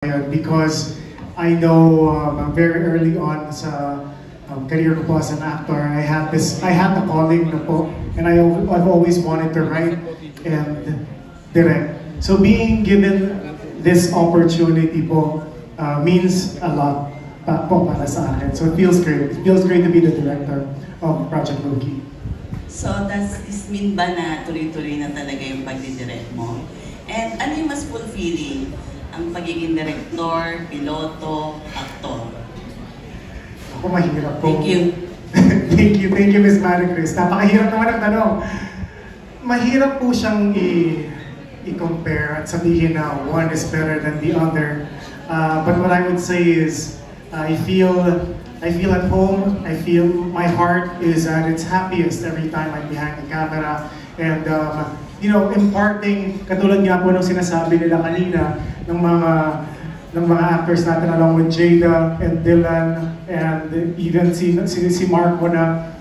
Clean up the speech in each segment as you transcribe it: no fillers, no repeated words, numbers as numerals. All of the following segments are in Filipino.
because I know very early on sa career ko po as an actor, I had the calling na po, and I've always wanted to write and direct. So being given this opportunity po means a lot po para sa akin. So it feels great. It feels great to be the director of Project Loki. So does this mean ba na tuloy-tuloy na talaga yung pagdidirect mo? And ano yung mas fulfilling? Ang pagiging director, piloto, aktor? Ako mahirap po. Thank you. Thank you, Ms. Maricris. Napakahirap naman ang tanong. Mahirap po siyang i-compare at sabihin na one is better than the other. But what I would say is, I feel at home. I feel my heart is at its happiest every time I'm behind the camera. And you know, imparting, katulad nga po ng sinasabi nila kanina, ng mga actors natin along with Jada and Dylan and even si Marco na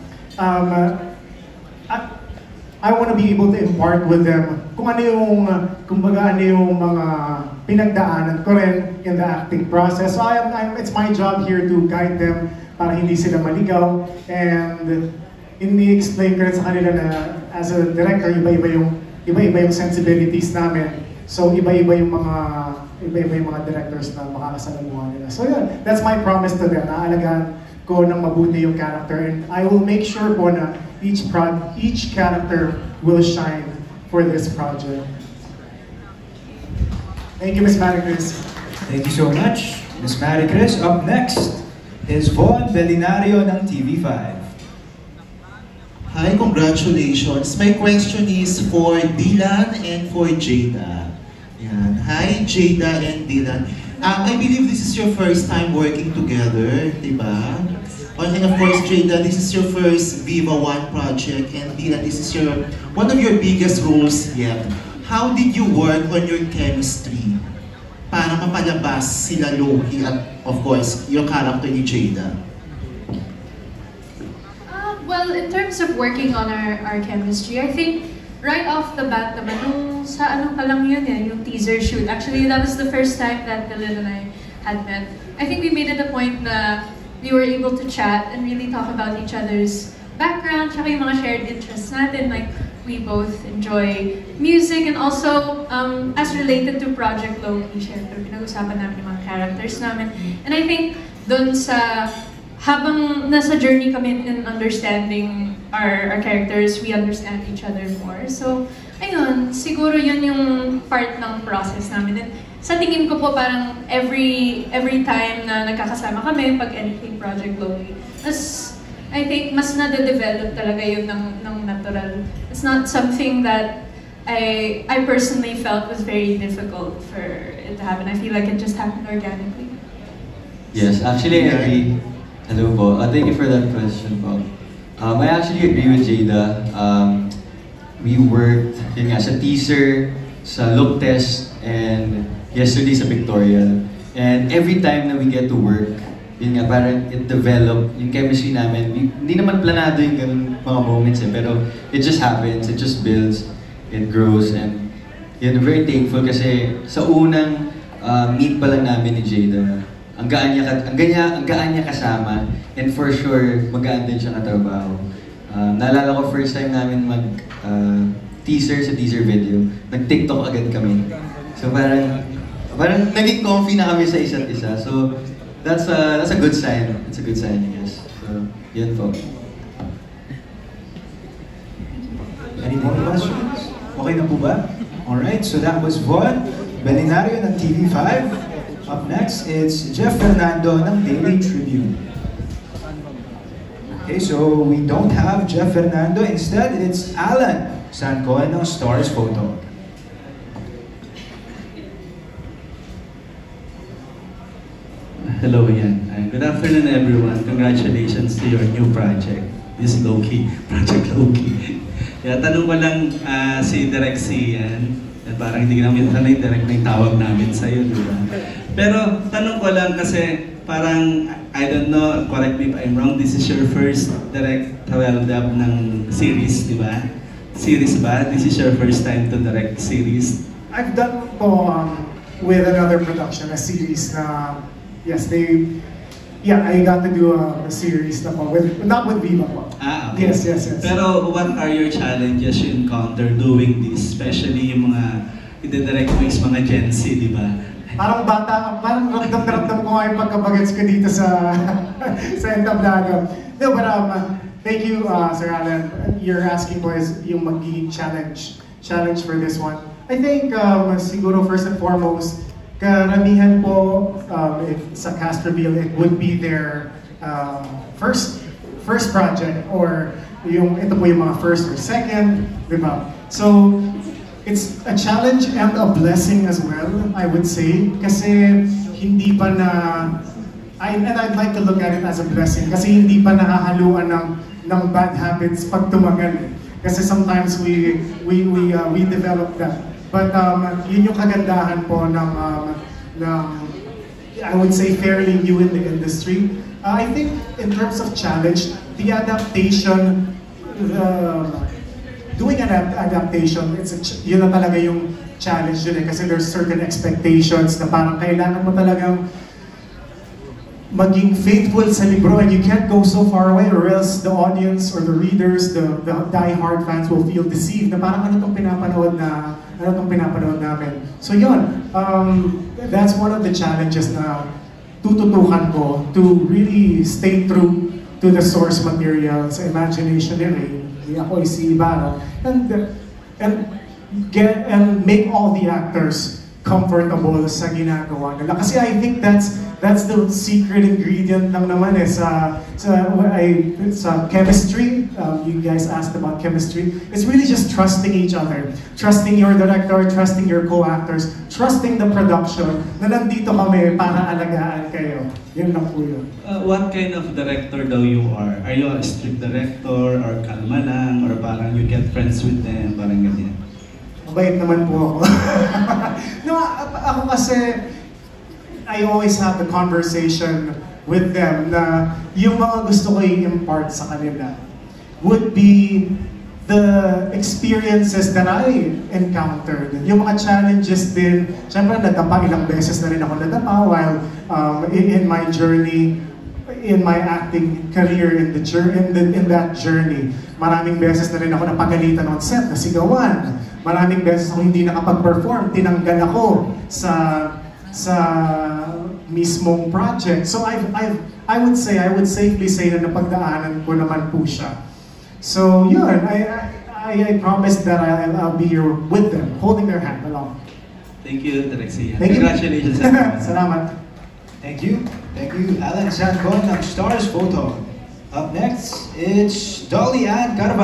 I want to be able to impart with them kung ano yung mga pinagdaanan ko rin in the acting process. So it's my job here to guide them para hindi sila maligaw, and ini-explain ko rin sa kanila na as a director, iba-iba yung sensibilities namin. So iba-iba yung mga directors na makakasalamuhan nila. So yeah, that's my promise to them. Naalagaan ko ng mabuti yung character, and I will make sure po na each character will shine for this project. Thank you, Ms. Maricris. Thank you so much, Ms. Maricris. Up next is Von Belinario ng TV5. Hi, congratulations. My question is for Dylan and for Jada. Yan. Hi, Jada and Dylan. I believe this is your first time working together, diba? And of course, Jada, this is your first Viva One project, and Dylan, this is one of your biggest roles yet. How did you work on your chemistry para mapalabas sila Loki at of course, yung character ni Jada? Well, in terms of working on our chemistry, I think right off the bat naman, nung sa ano pa lang yun yung teaser shoot. Actually, that was the first time that Dylan and I had met. I think we made it a point na we were able to chat and really talk about each other's background, tsaka yung mga shared interests natin. Like, we both enjoy music, and also, as related to Project Loki, syempre, pinag-usapan namin yung mga characters namin. And I think, dun sa habang nasa journey kami in understanding our characters, we understand each other more. So, ayun, siguro yun yung part ng process namin. And sa tingin ko po parang every time na nagkakasama kami pag editing Project Loki, I think mas nade-develop talaga yun ng natural. It's not something that I personally felt was very difficult for it to happen. I feel like it just happened organically. Yes, actually I agree. Hello po. Thank you for that question po. I actually agree with Jada. We worked sa teaser, sa look test, and yesterday sa pictorial. And every time na we get to work, yun nga, parang it developed, yung chemistry namin. Hindi naman planado yung ganun mga moments pero it just happens, it just builds, it grows, and yun, very thankful kasi sa unang meet pa lang namin ni Jada, ang gaan niya kasama, and for sure, magaan din siya katrabaho. Naalala ko first time namin teaser sa teaser video, nag-TikTok agad kami. So parang naging comfy na kami sa isa't isa. So that's a good sign. It's a good sign, I guess. So, yun po. Any more questions? Okay na po ba? Alright, so that was Von Belinario ng TV5. Up next, it's Jeff Fernando ng Daily Tribune. Okay, so we don't have Jeff Fernando. Instead, it's Alan Sancoan ng Stars Photo. Hello again, and good afternoon everyone. Congratulations to your new project, this Loki, Project Loki. Kaya tanong ko lang si Direk Sian, parang hindi namin sanay direct na yung tawag namin sa'yo, di ba? Pero tanong ko lang kasi parang, I don't know, correct me if I'm wrong, this is your first direct 12 dub ng series, di ba? Series ba? This is your first time to direct series? I've done po with another production, a series na, yes, I got to do a series na po, not with Viva po. Okay. Yes. Pero what are your challenges you encounter doing this? Especially yung mga ide-direct mo is mga Gen Z, di ba? Parang parang ramdam ko nga yung pagkabagets ko dito sa entablado. No, but thank you, Sir Alan. You're asking ko is yung magiging challenge for this one. I think siguro first and foremost, karamihan po sa cast reveal, it would be their first project or ito po yung mga first or second, di ba? So, it's a challenge and a blessing as well, I would say, kasi hindi pa na, and I'd like to look at it as a blessing, kasi hindi pa nahahaluan ng bad habits pag tumagal. Kasi sometimes we develop that. But yun yung kagandahan po ng I would say fairly new in the industry. I think in terms of challenge, the adaptation, doing an adaptation, yun na talaga yung challenge yun kasi there's certain expectations na parang kailangan mo talagang maging faithful sa libro and you can't go so far away or else the audience or the readers, the die-hard fans will feel deceived na parang ano tong pinapanood namin. So yun, that's one of the challenges na tututukan ko to really stay true to the source material sa imagination ni Ray. Ako ay si Ibarra, and make all the actors comfortable sa ginagawa nila. Kasi I think that's the secret ingredient lang naman sa chemistry. You guys asked about chemistry. It's really just trusting each other. Trusting your director, trusting your co-actors, trusting the production na nandito kami para alagaan kayo. Yun lang po yun. What kind of director daw you are? Are you a strict director or kalma lang or parang you get friends with them, parang ganyan? Mabait naman po ako. No, ako kasi I always have the conversation with them na yung mga gusto ko i-impart sa kanila would be the experiences that I encountered. Yung mga challenges din, syempre nadapa, ilang beses na rin ako nadapa while in my journey, in my acting career, in that journey. Maraming beses na rin ako napagalitan on set, nasigawan. Maraming beses ako hindi nakapag-perform, tinanggal ako sa mismong project. So I would safely say na napagdaanan ko naman po siya. So yun, I promise that I'll be here with them, holding their hand along. Thank you, Direk Sian. Thank you. Congratulations. Salamat. Thank you, Alan Zancon ng Stars Photo. Up next, it's Dolly Ann Carvajal.